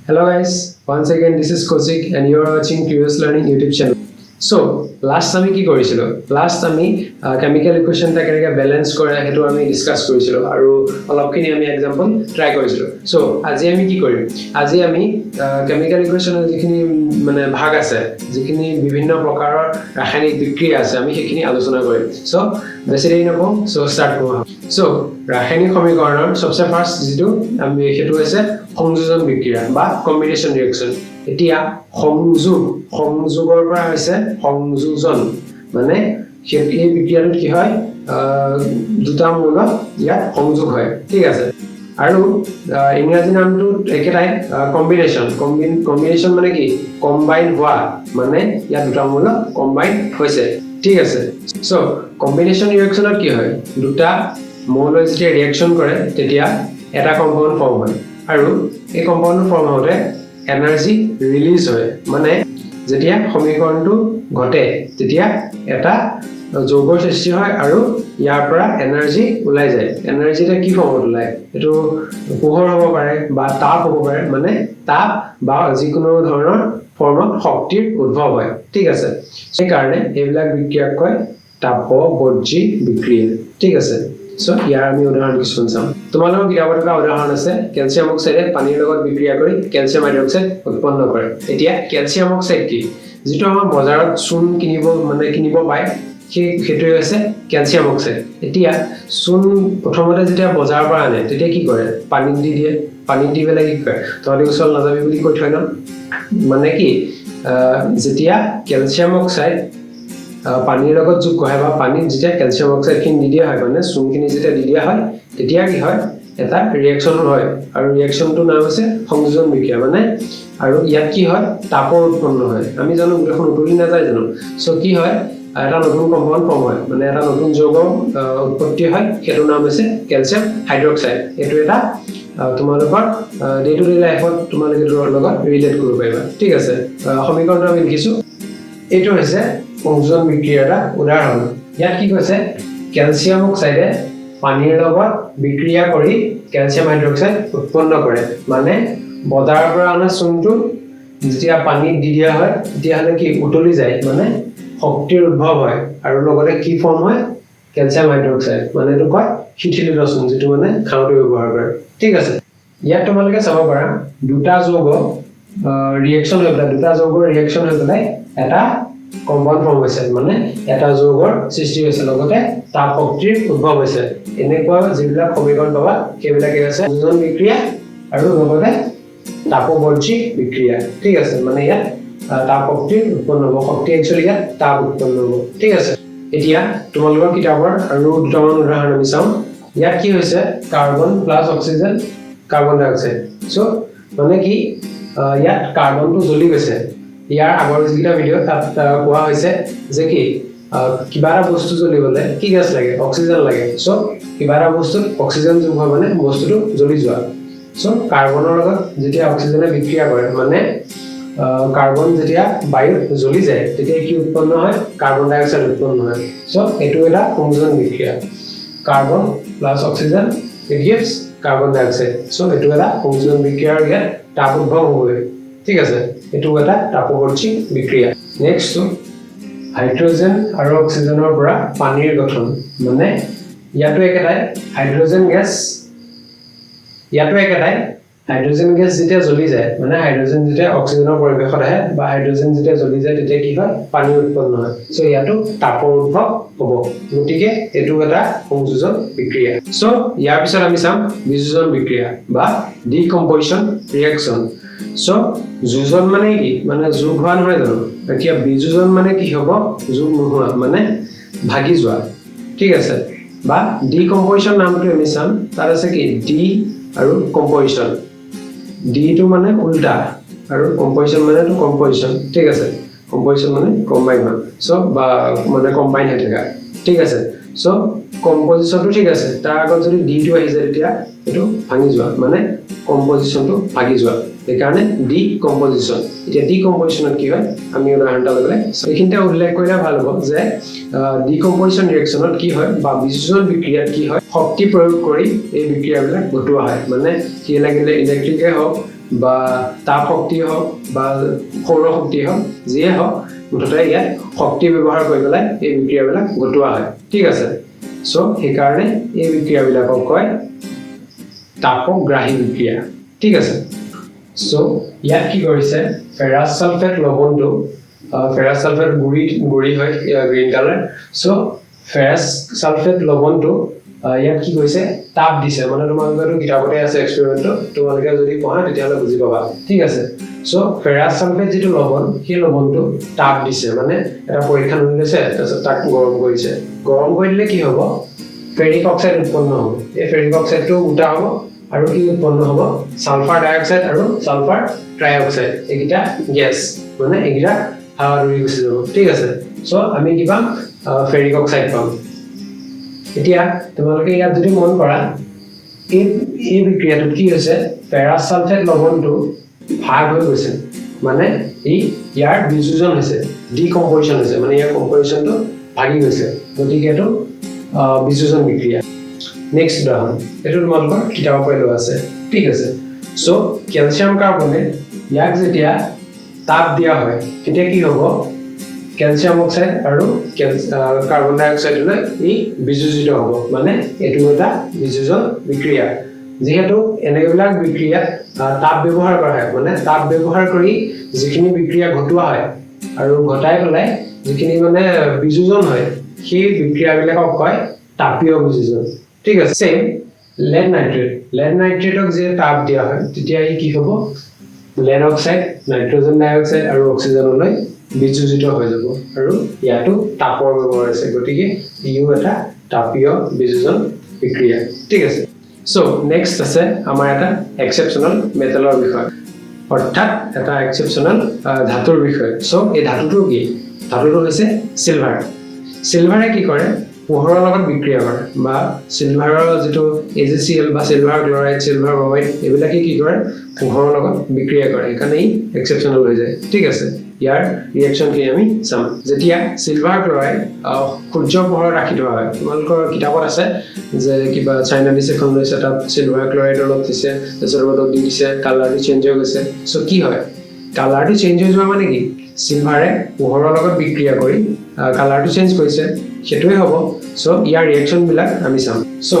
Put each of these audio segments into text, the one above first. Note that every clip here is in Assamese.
Hello guys, once again this is Kosik and you are watching Curious Learning YouTube channel. So last time কি কৰিছিল last আমি chemical equation টা কেনেকৈ ব্যালেন্স কৰে হেতু আমি ডিসকাস কৰিছিল আৰু অলপখিনি আমি एग्जांपल ট্ৰাই কৰিছিল সো আজি আমি কি কৰিম আজি আমি chemical equation যিখিনি মানে ভাগ আছে যিখিনি বিভিন্ন প্ৰকাৰৰ ৰাসায়নিক বিক্ৰিয়া আছে আমি সেইখিনি আলোচনা কৰিম সো বেছি দেৰি নকওঁ সো স্টাৰ্ট কৰোঁ সো ৰাসায়নিক সমীকৰণৰ সবচে ফাৰ্স্ট যেটো আমি হেতু আছে সংযোজন বিক্ৰিয়া বা কম্বিনেশন ৰিঅ্যাকশন এতিয়া সংযোগৰ পৰা হৈছে সংযোজন মানে এই বিক্ৰিয়াটো কি হয় দুটা মূল ইয়াত সংযোগ হয় ঠিক আছে আৰু ইংৰাজী নামটো একেটাই কম্বিনেশন মানে কি কম্বাইন হোৱা মানে ইয়াত দুটা মূল কম্বাইন হৈছে ঠিক আছে সো কম্বিনেশন ৰিঅ্যাকশনত কি হয় দুটা মৌলই যেতিয়া ৰিঅ্যাকশন কৰে তেতিয়া এটা কম্পাউন্ড ফৰ্ম হয় আৰু এই কম্পাউন্ড ফৰ্ম হওঁতে এনাৰ্জি ৰিলিজ হয় মানে যেতিয়া সমীকৰণটো ঘটে তেতিয়া এটা যৌগৰ সৃষ্টি হয় আৰু ইয়াৰ পৰা এনাৰ্জি ওলাই যায় এনাৰ্জিটা কি ফৰ্মত ওলায় এটো পোহৰ হ'ব পাৰে বা তাপ হ'ব পাৰে মানে তাপ বা যিকোনো ধৰণৰ ফৰ্মত শক্তিৰ উদ্ভৱ হয় ঠিক আছে সেই কাৰণে এইবিলাক বিক্ৰিয়াক কয় তাপবৰ্জী বিক্ৰিয়া ঠিক আছে সো ইয়াৰ আমি উদাহৰণ কিছুমান চাম তোমালোকৰ কিতাপত এটা উদাহৰণ আছে ক্যালসিয়াম অক্সাইডে পানীৰ লগত বিক্ৰিয়া কৰি ক্যালসিয়াম হাইড্ৰক্সাইড উৎপন্ন কৰে এতিয়া ক্যালসিয়াম অক্সাইড কি যেটো আমাৰ বজাৰত চূণ কিনিব পায় হেতু হৈছে ক্যালসিয়াম অক্সাইড এতিয়া চূণ প্ৰথমতে যেতিয়া বজাৰৰ পৰা আনে তেতিয়া কি কৰে পানী দি দিয়ে পানী দি পেলাই কি কৰে তহঁতে উছল নাযাবি বুলি কৈ থয় ন মানে কি যেতিয়া ক্যালসিয়াম অক্সাইড পানীৰ লগত যোগ কৰে বা পানীত যেতিয়া ক্যালসিয়াম অক্সাইড খিনি দি দিয়া হয় মানে চূণখিনি যেতিয়া দি দিয়া হয় তেতিয়া কি হয় এটা ৰিঅ্যাকশন হয় আৰু ৰিঅ্যাকশনটো নাম আছে সংযোজন বিক্ৰিয়া মানে আৰু ইয়াত কি হয় তাপৰ উৎপন্ন হয় আমি জানো দেখোন উতলি না যায় জানো সো কি হয় এটা নতুন কম্পাউন্ড ফৰ্ম হয় মানে এটা নতুন যৌগ উৎপত্তি হয় হেতু নাম আছে ক্যালসিয়াম হাইড্ৰক্সাইড এটো এটা তোমালোকৰ ডে টু ডে লাইফত তোমালোকে লগত ৰিলেট কৰিব পাৰিবা ঠিক আছে সমীকৰণটো আমি লিখিছো এটো হৈছে সংযোজন বিক্ৰিয়াৰ এটা উদাহৰণ ইয়াত কি কৈছে ক্যালসিয়াম অক্সাইডে পানীৰ লগত বিক্ৰিয়া কৰি ক্যালসিয়াম হাইড্ৰক্সাইড উৎপন্ন কৰে মানে বজাৰৰ পৰা অনা চূণটো যেতিয়া পানীত দি দিয়া হয় তেতিয়া হলে কি উতলি যায় মানে শক্তিৰ উদ্ভৱ হয় আৰু লগতে কি ফৰ্ম হয় ক্যালসিয়াম হাইড্ৰক্সাইড মানে এটো কয় শিথিলিত চূণ যেটো মানে খাওঁতে ব্যৱহাৰ কৰে ঠিক আছে ইয়াত তোমালোকে চাব পাৰা দুটা যৌগ ৰিঅ্যাকশন হৈ পেলাই দুটা যৌগৰ ৰিঅ্যাকশন হৈ পেলাই এটা কম্পাউন্ড ফৰ্ম হৈছে মানে এটা যৌগৰ সৃষ্টি হৈছে লগতে তাপ শক্তিৰ উদ্ভৱ হৈছে এনেকুৱা যিবিলাক সমীকৰণ পাবা সেইবিলাকে আছে সংযোজন বিক্ৰিয়া আৰু লগতে তাপবৰ্জী বিক্ৰিয়া ঠিক আছে মানে ইয়াত তাপ শক্তিৰ উৎপন্ন হ'ব শক্তি একচুয়ালি ইয়াত তাপ উৎপন্ন হ'ব ঠিক আছে এতিয়া তোমালোকৰ কিতাপৰ আৰু দুটামান উদাহৰণ আমি চাম ইয়াত কি হৈছে carbon plus oxygen carbon dioxide so মানে কি ইয়াত কাৰ্বনটো জ্বলি গৈছে ইয়াৰ আগৰ যিটা ভিডিও তাত কোৱা হৈছে যে কি কিবা এটা বস্তু জ্বলিবলৈ কি গ্যাস লাগে অক্সিজেন লাগে সো কিবা এটা বস্তুত অক্সিজেন যোগ হয় মানে বস্তুটো জ্বলি যোৱা সো কাৰ্বনৰ লগত যেতিয়া অক্সিজেনে বিক্ৰিয়া কৰে মানে কাৰ্বন যেতিয়া বায়ুত জ্বলি যায় তেতিয়া কি উৎপন্ন হয় কাৰ্বন ডাই অক্সাইড উৎপন্ন হয় সো এটো এটা সংযোজন বিক্ৰিয়া carbon plus oxygen it gives carbon dioxide so এটো এটা সংযোজন বিক্ৰিয়াৰ ইয়াত তাপ উদ্ভৱ হয় ঠিক আছে এটো এটা তাপবৰ্জী বিক্ৰিয়া নেক্সট হাইড্ৰোজেন আৰু অক্সিজেনৰ পৰা পানীৰ গঠন মানে ইয়াটো একেটাই হাইড্ৰোজেন গেছ যেতিয়া জ্বলি যায় মানে হাইড্ৰোজেন যেতিয়া অক্সিজেনৰ পৰিৱেশত আহে বা হাইড্ৰোজেন যেতিয়া জ্বলি যায় তেতিয়া কি হয় পানী উৎপন্ন হয় সো ইয়াটো তাপৰ উদ্ভৱ হ'ব গতিকে এটো এটা সংযোজন বিক্ৰিয়া সো ইয়াৰ পিছত আমি চাম বিযোজন বিক্ৰিয়া বা ডিকম্পোজিশন ৰিঅ্যাকশন সো যোজন মানে কি মানে যোগ হোৱা নহয় জানো এতিয়া বিযোজন মানে কি হ'ব যোগ নোহোৱা মানে ভাগি যোৱা ঠিক আছে বা ডিকম্পোজিশন নামটো আমি চাম তাৰ আছে কি ডি আৰু কম্পোজিশন ডি টো মানে উল্টা আৰু কম্পোজিশন মানে তো কম্পোজিশন ঠিক আছে কম্পোজিশন মানে কম্বাইন হয় সো বা মানে কম্বাইন হৈ থকা ঠিক আছে সো কম্পোজিশনটো ঠিক আছে তাৰ আগত যদি ডি টো আহি যায় তেতিয়া এটো ভাঙি যোৱা মানে কম্পোজিশনটো ভাগি যোৱা সেইকাৰণে ডি কম্পোজিশন এতিয়া ডি কম্পোজিশনত কি হয় আমি উদাহৰণটা ললে এইখিনতে উল্লেখ কৰিলে ভাল হ'ব যে ডি কম্পোজিশন ৰিঅ্যাকশনত কি হয় বা বিযোজন বিক্ৰিয়াত কি হয় শক্তি প্ৰয়োগ কৰি এই বিক্ৰিয়াবিলাক ঘটোৱা হয় মানে কি লাগিলে ইলেক্ট্ৰিকে হওক বা তাপ শক্তি হওক বা সৌৰ শক্তি হওক যিয়ে হওক মুঠতে ইয়াত শক্তি ব্যৱহাৰ কৰি পেলাই এই বিক্ৰিয়াবিলাক ঘটোৱা হয় ঠিক আছে সো সেইকাৰণে এই বিক্ৰিয়াবিলাকক কয় তাপগ্ৰাহী বিক্ৰিয়া ঠিক আছে সো ইয়াত কি কৰিছে ফেৰাছ সালফেট লৱণটো ফেৰাছ সালফেট গুৰি হয় green colour so ferrous sulphate লৱণটো ইয়াত কি কৰিছে তাপ দিছে মানে তোমালোকৰ কিতাপতে আছে এক্সপেৰিমেন্টটো তোমালোকে যদি পঢ়া তেতিয়ালে বুজি পাবা ঠিক আছে সো ফেৰাছ সালফেট যেটো লৱণ সেই লৱণটো তাপ দিছে মানে এটা পৰীক্ষা লৈছে তাৰপিছত তাক গৰম কৰিছে গৰম কৰিলে কি হ'ব ফেৰিক অক্সাইড উৎপন্ন হ'ব এই ফেৰিক অক্সাইডটো উঠা হ'ব আৰু কি উৎপন্ন হ'ব সালফাৰ ডাই অক্সাইড আৰু সালফাৰ ট্ৰাই অক্সাইড এইটা গ্যাস মানে এইটা হাৱা উৰি গুচি যাব ঠিক আছে সো আমি কি পাম ফেৰিক অক্সাইড পাম এতিয়া তোমালোকে ইয়াত যদি মন কৰা এই বিক্ৰিয়াটো কি হৈছে ফেৰাছ সালফেট লৱণটো ভাগ হৈ গৈছে মানে ইয়াৰ বিযোজন হৈছে ডিকম্পোজিশন হৈছে মানে ইয়াৰ কম্পোজিশনটো ভাগি গৈছে গতিকে এটো বিযোজন বিক্ৰিয়া নেক্সট উদাহৰণ এটো তোমালোকৰ কিতাপৰ পৰা লোৱা আছে ঠিক আছে সো ক্যালসিয়াম কাৰ্বনেট ইয়াক যেতিয়া তাপ দিয়া হয় তেতিয়া কি হ'ব ক্যালসিয়াম অক্সাইড আৰু কাৰ্বন ডাই অক্সাইডলৈ ই বিযোজিত হ'ব মানে এটো এটা বিযোজন বিক্ৰিয়া যেহেতু এনেবিলাক বিক্ৰিয়া তাপ ব্যৱহাৰ কৰা হয় মানে তাপ ব্যৱহাৰ কৰি যিখিনি বিক্ৰিয়া ঘটোৱা হয় আৰু ঘটাই পেলাই যিখিনি মানে বিযোজন হয় সেই বিক্ৰিয়াবিলাকক কয় তাপীয় বিযোজন ঠিক আছে সেম lead নাইট্ৰেটক যে তাপ দিয়া হয় তেতিয়া ই কি হ'ব lead অক্সাইড নাইট্ৰজেন ডাই অক্সাইড আৰু অক্সিজেনলৈ বিযোজিত হৈ যাব আৰু ইয়াটো তাপৰ ব্যৱহাৰ আছে গতিকে ইও এটা তাপীয় বিযোজন বিক্ৰিয়া ঠিক আছে সো নেক্সট আছে আমাৰ এটা এক্সেপচনাল মেটালৰ বিষয় অৰ্থাৎ এটা এক্সেপচনাল ধাতুৰ বিষয় সো এই ধাতুটো কি ধাতুটো হৈছে সিলভাৰে কি কৰে পোহৰৰ লগত বিক্ৰিয়া কৰে বা সিলভাৰৰ যেটো AgCl বা সিলভাৰ ক্লোৰাইড সিলভাৰ ব্ৰমাইড এইবিলাকে কি কৰে পোহৰৰ লগত বিক্ৰিয়া কৰে কাৰণে এক্সেপচনাল হৈ যায় ঠিক আছে ইয়াৰ ৰিঅ্যাকশন কি আমি চাম যেতিয়া সিলভাৰ ক্লোৰাইড সূৰ্যৰ পোহৰত ৰাখি থোৱা হয় তোমালোকৰ কিতাপত আছে যে কিবা চাইনালিছ এখন লৈছে তাত সিলভাৰ ক্লোৰাইড অলপ দিছে তাৰপিছত ৰ'দত দি দিছে কালাৰটো চেঞ্জ হৈ গৈছে সো কি হয় কালাৰটো চেঞ্জ হৈ যোৱা মানে কি সিলভাৰে পোহৰৰ লগত বিক্ৰিয়া কৰি কালাৰটো চেঞ্জ কৰিছে সেটোই হ'ব সো ইয়াৰ ৰিঅ্যাকশন বিলাক আমি চাম সো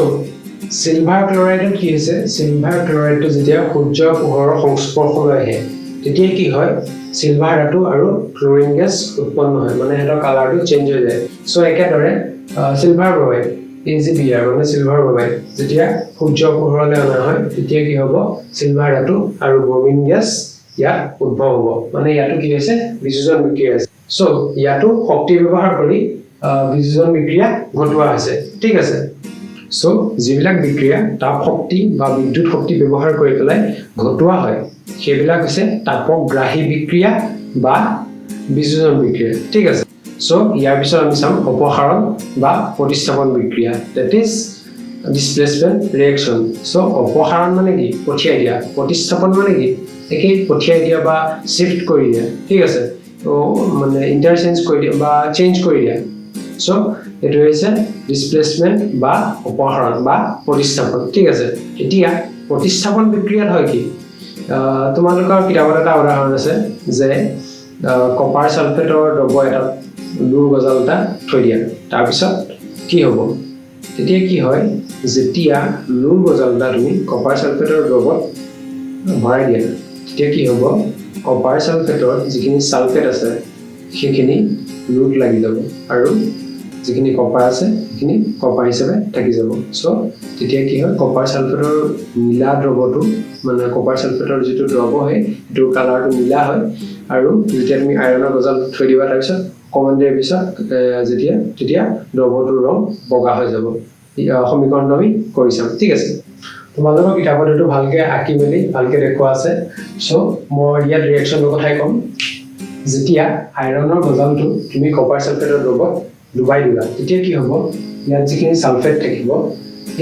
সিলভাৰ ক্লোৰাইডত কি হৈছে সিলভাৰ ক্লোৰাইডটো যেতিয়া সূৰ্যৰ পোহৰৰ সংস্পৰ্শলৈ আহে তেতিয়া কি হয় সিলভাৰ ধাতু আৰু ক্লোৰিন গেছ উৎপন্ন হয় মানে এটা কালাৰটো চেঞ্জ হৈ যায় সো একেদৰে সিলভাৰ ব্ৰমাইড AgBr মানে সিলভাৰ ব্ৰমাইড যেতিয়া সূৰ্যৰ পোহৰলৈ অনা হয় তেতিয়া কি হ'ব সিলভাৰ ধাতু আৰু ব্ৰমিন গেছ ইয়াত উদ্ভৱ হ'ব মানে ইয়াটো কি হৈছে বিযোজন বিক্ৰিয়া আছে সো ইয়াটো শক্তি ব্যৱহাৰ কৰি বিযোজন বিক্ৰিয়া ঘটোৱা হৈছে ঠিক আছে সো যিবিলাক বিক্ৰিয়া তাপ শক্তি বা বিদ্যুৎ শক্তি ব্যৱহাৰ কৰি পেলাই ঘটোৱা হয় সেইবিলাক হৈছে তাপগ্ৰাহী বিক্ৰিয়া বা বিযোজন বিক্ৰিয়া ঠিক আছে সো ইয়াৰ পিছত আমি চাম অপসাৰণ বা প্ৰতিস্থাপন বিক্ৰিয়া that is displacement reaction so অপসাৰণ মানে কি পঠিয়াই দিয়া প্ৰতিস্থাপন মানে কি একে পঠিয়াই দিয়া বা শিফট কৰি দিয়া ঠিক আছে তো মানে ইন্টাৰচেঞ্জ কৰি দিয়া বা চেঞ্জ কৰি দিয়া সো এটো হৈছে ডিসপ্লেসমেন্ট বা অপসাৰণ বা প্ৰতিস্থাপন ঠিক আছে এতিয়া প্ৰতিস্থাপন বিক্ৰিয়াত হয় কি তোমালোকৰ কিতাপত এটা উদাহৰণ আছে যে কপাৰ সালফেটৰ দ্ৰব্য এটা লুৰ গজালটা থৈ দিয়া তাৰ পিছত কি হ'ব তেতিয়া কি হয় যেতিয়া লুৰ গজালটা তুমি কপাৰ সালফেটৰ দ্ৰব্যত ভৰাই দিয়া তেতিয়া কি হ'ব কপাৰ সালফেটৰ যিখিনি সালফেট আছে সেইখিনি লুত লাগি যাব আৰু যিখিনি কপাৰ আছে সেইখিনি কপাৰ হিচাপে থাকি যাব সো তেতিয়া কি হয় কপাৰ সালফেটৰ নীলা দ্ৰৱটো মানে কপাৰ সালফেটৰ যেটো দ্ৰৱ হয় এটো কালাৰটো নীলা হয় আৰু যেতিয়া তুমি আইৰণৰ গজাল থৈ দিবা তাৰ পিছত কমান্ডেৰ পিছত তেতিয়া দ্ৰৱটোৰ ৰং বগা হৈ যাব সমীকৰণটো আমি কৰি চাম ঠিক আছে তোমালোকৰ কিতাপত এটো ভালকে আঁকি মেলি ভালকে দেখুৱা আছে সো মই ইয়াত ৰিঅ্যাকশনৰ কথাই কম যেতিয়া আইৰণৰ গজালটো তুমি কপাৰ সালফেটৰ দ্ৰৱত ডুবাই দিবা তেতিয়া কি হ'ব ইয়াত যিখিনি সালফেট থাকিব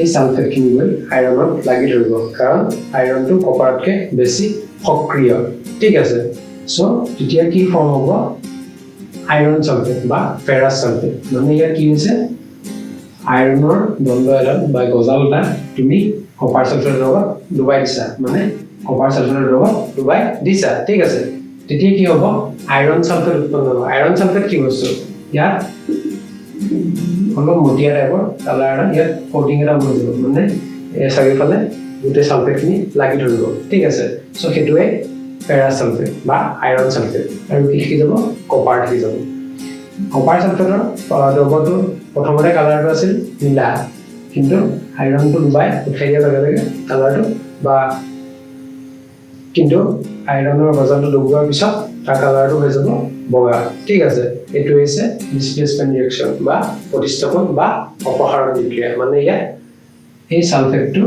এই সালফেটখিনি গৈ আইৰণত লাগি ধৰিব কাৰণ আইৰণটো কপাৰতকৈ বেছি সক্ৰিয় ঠিক আছে সো তেতিয়া কি ফৰ্ম হ'ব আইৰণ সালফেট বা ফেৰাছ সালফেট মানে ইয়াত কি হৈছে আইৰণৰ দ্বন্দ্ব এডাল বা গজাল এটা তুমি কপাৰ সালফেটৰ লগত ডুবাই দিছা মানে কপাৰ সালফেটৰ লগত ডুবাই দিছা ঠিক আছে তেতিয়া কি হ'ব আইৰণ সালফেট উৎপন্ন হ'ব আইৰণ সালফেট কি বস্তু ইয়াত অলপ মটিয়া টাইপৰ কালাৰ ইয়াত কোটিং এটা হৈ যাব মানে চাৰিওফালে গোটেই সালফেটখিনি লাগি ধৰিব ঠিক আছে সো সেইটোৱে ফেৰাছ সালফেট বা আইৰণ সালফেট আৰু কি থাকি যাব কপাৰ থাকি যাব কপাৰ সালফেটৰ দ্ৰৱটো প্ৰথমতে কালাৰটো আছিল নীলা কিন্তু আইৰণটো ডুবাই উঠাই দিয়াৰ লগে লগে কালাৰটো বা কিন্তু আইৰণৰ গজালটো ডুবোৱাৰ পিছত তাৰ কালাৰটো হৈ যাব বগা ঠিক আছে এইটো হৈছে ডিসপ্লেসমেন্ট ৰিঅ্যাকশন বা প্ৰতিস্থাপন বা অপসাৰণ বিক্ৰিয়া মানে ইয়াত এই সালফেটটো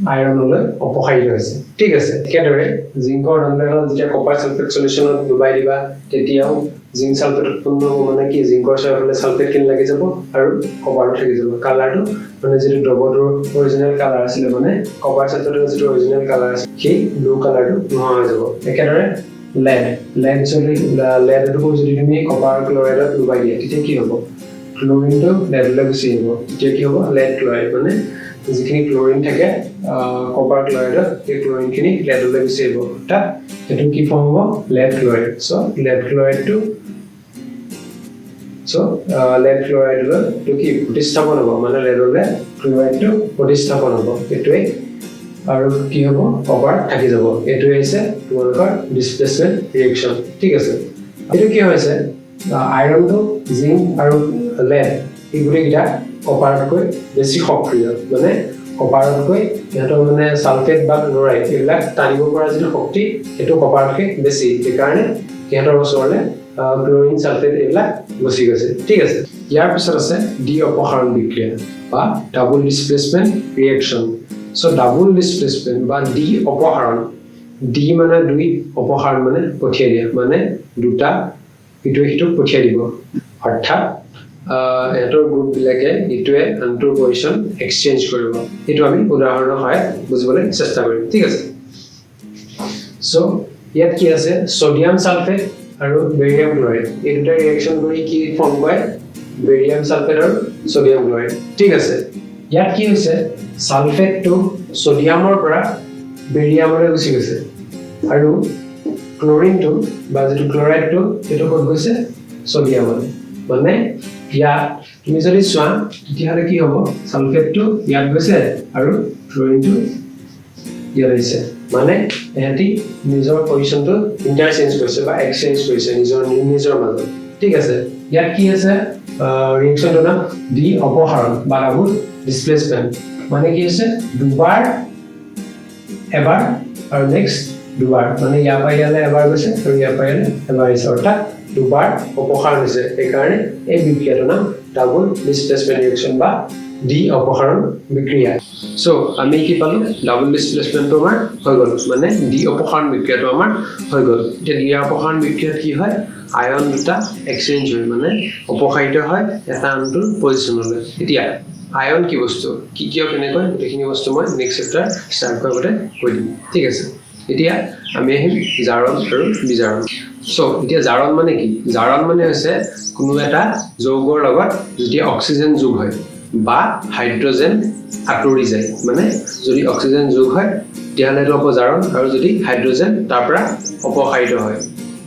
আইৰণলৈ অপসাৰিত হৈছে ঠিক আছে একেদৰে জিংকৰ দ্বন্দ্বডাল যেতিয়া কপাৰ সালফেট সলিউশনত ডুবাই দিবা তেতিয়াও জিংক সালফেট উৎপন্ন হ'ব মানে কি জিংকৰ চাৰিওফালে সালফেটখিনি লাগি যাব আৰু কপাৰটো থাকি যাব কালাৰটো মানে যিটো দ্ৰৱটোৰ অৰিজিনেল কালাৰ আছিল মানে কপাৰ সালফেটৰ যিটো অৰিজিনেল কালাৰ আছিল সেই ব্লু কালাৰটো নোহোৱা হৈ যাব একেদৰে লেডটো যদি তুমি কপাৰ ক্লৰাইডত ডুবাই দিয়া তেতিয়া কি হ'ব ক্লোৰিনটো লেডলৈ গুচি আহিব তেতিয়া কি হ'ব লেড ক্লৰাইড মানে যিখিনি ক্লোৰিন থাকে কপাৰ ক্লৰাইডত এই ক্লোৰিনখিনি লেডলৈ গুচি আহিব অৰ্থাৎ সেইটো কি ফৰ্ম হ'ব লেড ক্লৰাইড সো লেড ক্লৰাইডটো লেড ক্লৰাইডলৈ তো কি প্ৰতিস্থাপন হ'ব মানে লেডলৈ ক্লৰাইডটো প্ৰতিস্থাপন হ'ব এইটোৱে আৰু কি হ'ব কপাৰ থাকি যাব এইটোৱে হৈছে তোমালোকৰ ডিসপ্লেসমেন্ট ৰিঅ্যাকশন ঠিক আছে এইটো কি হৈছে আইৰণটো জিংক আৰু লেড এই গোটেইকেইটা কপাৰতকৈ বেছি সক্ৰিয় মানে কপাৰতকৈ ইহঁতৰ মানে সালফেট বা ক্লৰাইড এইবিলাক টানিব পৰা যিটো শক্তি সেইটো কপাৰতকৈ বেছি সেইকাৰণে ইহঁতৰ ওচৰলৈ ক্লোৰিন সালফেট এইবিলাক গুচি গৈছে ঠিক আছে ইয়াৰ পিছত আছে ডি অপসাৰণ বিক্ৰিয়া বা double displacement reaction so double displacement বা ডি অপসাৰণ ডি মানে দুই অপসাৰণ মানে পঠিয়াই দিয়া মানে দুটা ইটোৱে সিটোক পঠিয়াই দিব অৰ্থাৎ এটাৰ গ্ৰুপ বিলাকে ইটোৱে আনটোৰ পজিশন এক্সচেঞ্জ কৰিব এটো আমি উদাহৰণৰ সহায়ত বুজিবলৈ চেষ্টা কৰিম ঠিক আছে সো ইয়াত কি আছে সোডিয়াম সালফেট আৰু বেৰিয়াম ক্লৰাইড এই দুটা ৰিঅ্যাকশন কৰি কি ফৰ্ম হয় বেৰিয়াম সালফেট আৰু সোডিয়াম ক্লৰাইড ঠিক আছে ইয়াত কি হৈছে সালফেটটো সোডিয়ামৰ পৰা বেৰিয়ামলৈ গুচি গৈছে আৰু ক্লোৰিনটো বা যিটো ক্লৰাইডটো সেইটো ক'ত গৈছে সোডিয়ামলৈ মানে ইয়াত তুমি যদি চোৱা তেতিয়াহ'লে কি হ'ব সালফেটটো ইয়াত গৈছে আৰু ক্লোৰিনটো ইয়াত আহিছে মানে এহেঁতি নিজৰ পজিশনটো ইণ্টাৰচেঞ্জ কৰিছে বা এক্সচেঞ্জ কৰিছে নিজৰ মাজত ঠিক আছে ইয়াত কি আছে ৰিঅ্যাকশনটোৰ নাম ডি অপসাৰণ বা ডাবল ডিসপ্লেসমেন্ট মানে কি আছে দুবাৰ এবাৰ আৰু নেক্সট দুবাৰ মানে ইয়াৰ পৰা ইয়ালৈ এবাৰ গৈছে আৰু ইয়াৰ পৰা ইয়ালৈ এবাৰ আহিছে অৰ্থাৎ দুবাৰ অপসাৰণ হৈছে সেইকাৰণে এই বিক্ৰিয়াটোৰ নাম ডাবল ডিসপ্লেসমেন্ট ৰিঅ্যাকশন বা ডি অপসাৰণ বিক্ৰিয়া সো আমি কি পালো ডাবল ডিসপ্লেসমেন্টটো আমাৰ হৈ গ'ল মানে ডি অপসাৰণ বিক্ৰিয়াটো আমাৰ হৈ গ'ল এতিয়া ডি অপসাৰণ বিক্ৰিয়াত কি হয় আয়ন দুটা এক্সচেঞ্জ হয় মানে অপসাৰিত হয় এটা আনটোৰ পজিশনলৈ এতিয়া আয়ন কি বস্তু কি কিয় কেনেকৈ গোটেইখিনি বস্তু মই নেক্সট চেপ্টাৰ ষ্টাৰ্ট কৰাৰ কৈ দিম ঠিক আছে এতিয়া আমি আহিম জাৰণ আৰু বিজাৰণ সো এতিয়া জাৰণ মানে কি জাৰণ মানে হৈছে কোনো এটা যৌগৰ লগত যেতিয়া অক্সিজেন যোগ হয় বা হাইড্ৰোজেন আঁতৰি যায় মানে যদি অক্সিজেন যোগ হয় তেতিয়াহ'লে এইটো হ'ব জাৰণ আৰু যদি হাইড্ৰোজেন তাৰ পৰা অপসাৰিত হয়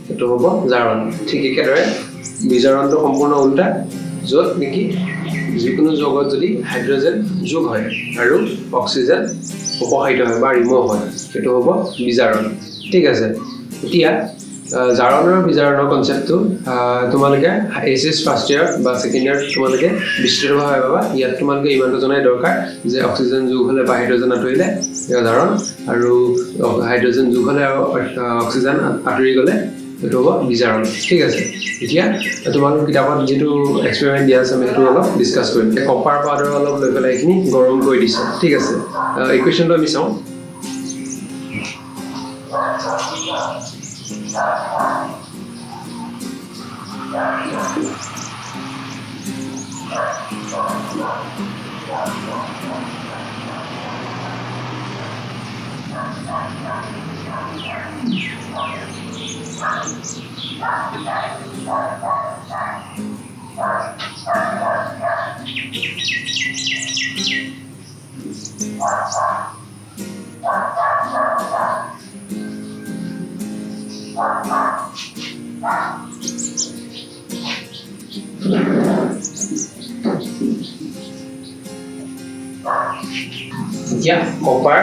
সেইটো হ'ব জাৰণ ঠিক একেদৰে বিজাৰণটো সম্পূৰ্ণ উল্টা য'ত নেকি যিকোনো যৌগত যদি হাইড্ৰোজেন যোগ হয় আৰু অক্সিজেন অপসাৰিত হয় বা ৰিমুভ হয় সেইটো হ'ব বিজাৰণ ঠিক আছে এতিয়া জাৰণ আৰু বিজাৰণৰ কনচেপ্টটো তোমালোকে এইচএছ ফাৰ্ষ্ট ইয়াৰ বা ছেকেণ্ড ইয়াৰ তোমালোকে বিস্তৃতভাৱে পাবা ইয়াত তোমালোকে ইমানটো জনাই দৰকাৰ যে অক্সিজেন যোগ হ'লে বা হাইড্ৰোজেন আঁতৰিলে জাৰণ আৰু হাইড্ৰোজেন যোগ হ'লে আৰু অক্সিজেন আঁতৰি গ'লে সেইটো হ'ব বিজাৰণ ঠিক আছে এতিয়া তোমালোকৰ কিতাপত যিটো এক্সপেৰিমেণ্ট দিয়া আছে আমি সেইটো অলপ ডিছকাছ কৰিম কপাৰ পাউডাৰ অলপ লৈ পেলাই এইখিনি গৰম কৰি দিছে ঠিক আছে ইকুৱেশ্যনটো আমি চাওঁ এতিয়া কপাৰ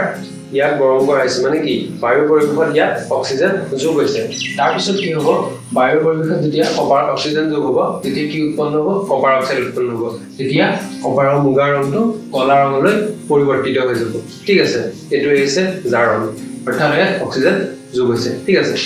ইয়াক গৰম কৰাইছে মানে কি বায়ু পৰিৱেশত ইয়াত অক্সিজেন যোগ হৈছে তাৰ পিছত কি হ'ব বায়ু পৰিৱেশত যেতিয়া কপাৰ অক্সিজেন যোগ হ'ব তেতিয়া কি উৎপন্ন হ'ব কপাৰ অক্সাইড উৎপন্ন হ'ব তেতিয়া কপাৰৰ মুগা ৰংটো কলা ৰঙলৈ পৰিৱৰ্তিত হৈ যাব ঠিক আছে এটো হৈছে জাৰণ অৰ্থাৎ ইয়াত অক্সিজেন যোগ হৈছে ঠিক আছে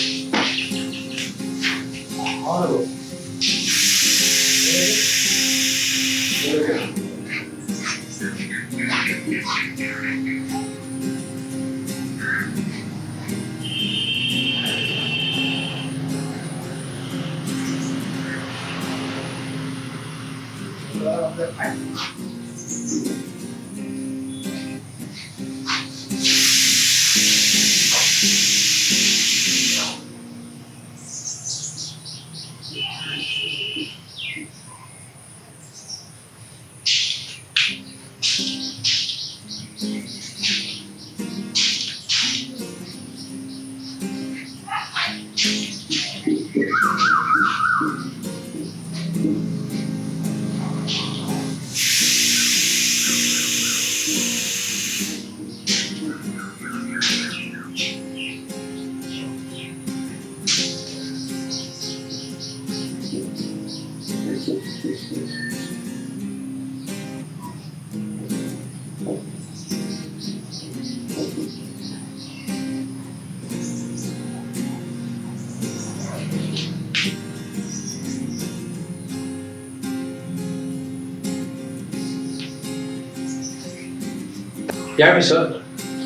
ইয়াৰ পিছত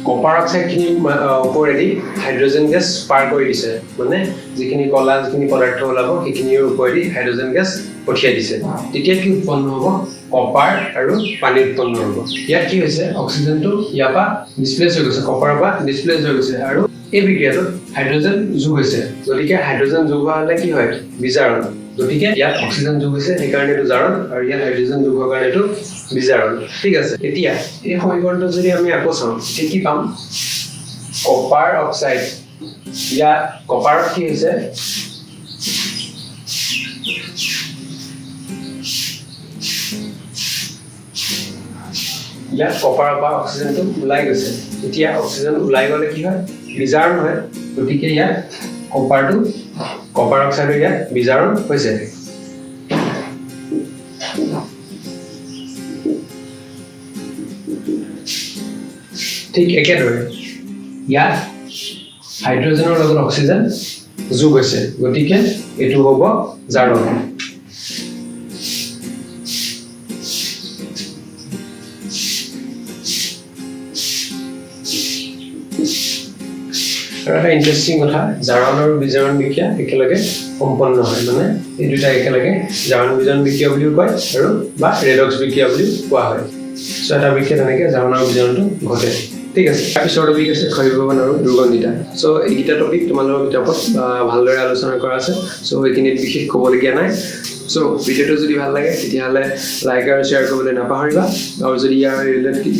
কপাৰ অক্সাইড খিনি ওপৰেদি হাইড্ৰোজেন গেছ পাৰ কৰি দিছে মানে যিখিনি কলা যিখিনি পদাৰ্থ ওলাব সেইখিনিৰ ওপৰেদি হাইড্ৰোজেন গেছ পঠিয়াই দিছে তেতিয়া কি উৎপন্ন হ'ব কপাৰ আৰু পানী উৎপন্ন হ'ব ইয়াত কি হৈছে অক্সিজেনটো ইয়াৰ পৰা ডিসপ্লেস হৈ গৈছে কপাৰৰ পৰা ডিসপ্লেস হৈ গৈছে আৰু এই বিক্ৰিয়াটোত হাইড্ৰোজেন যোগ হৈছে গতিকে হাইড্ৰোজেন যোগ হোৱা হলে কি হয় বিজাৰণ গতিকে ইয়াত অক্সিজেন যোগ হৈছে এই কাৰণে এইটো জাৰণ আৰু ইয়াত হাইড্ৰোজেন যোগ হোৱাৰ কাৰণে এইটো বিজাৰণ ঠিক আছে এতিয়া এই সমীকৰণটো যদি আমি আকৌ চাওঁ তেতিয়া কি পাম কপাৰ অক্সাইড ইয়াত কপাৰত কি হৈছে ইয়াত কপাৰৰ পৰা অক্সিজেনটো ওলাই গৈছে এতিয়া অক্সিজেন ওলাই গলে কি হয় বিজাৰণ হয় গতিকে ইয়াত কপাৰটো কপাৰ অক্সাইড ইয়াত বিজাৰণ হৈছে ঠিক একেদৰে ইয়াত হাইড্ৰোজেনৰ লগত অক্সিজেন যোগ হৈছে গতিকে এটো হ'ব জাৰণ এটা ইন্টাৰেস্টিং কথা জাৰণ আৰু বিজাৰণ বিক্ৰিয়া একেলগে সম্পন্ন হয় মানে এই দুটা একেলগে জাৰণ বিজাৰণ বিক্ৰিয়া বুলিও কয় আৰু বা ৰেডক্স বিক্ৰিয়া বুলি কোৱা হয় সো এটা বিক্ৰিয়া তেনেকে জাৰণ আৰু বিজাৰণটো ঘটে ঠিক আছে তাৰপিছত টপিক আছে ক্ষয়ভৱন আৰু দুৰ্গন্ধিতা সো এইকেইটা টপিক তোমালোকৰ কিতাপত ভালদৰে আলোচনা কৰা আছে সো এইখিনিত বিশেষ ক'বলগীয়া নাই সো ভিডিওটো যদি ভাল লাগে তেতিয়াহ'লে লাইক আৰু শ্বেয়াৰ কৰিবলৈ নাপাহৰিবা আৰু যদি ইয়াৰ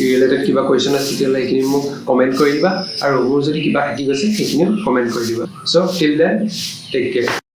ৰিলেটেড কিবা কোৱেশ্চন আছে তেতিয়াহ'লে এইখিনি মোক কমেণ্ট কৰি দিবা আৰু মোৰ যদি কিবা থাকি গৈছে সেইখিনিও কমেণ্ট কৰি দিবা so till then take care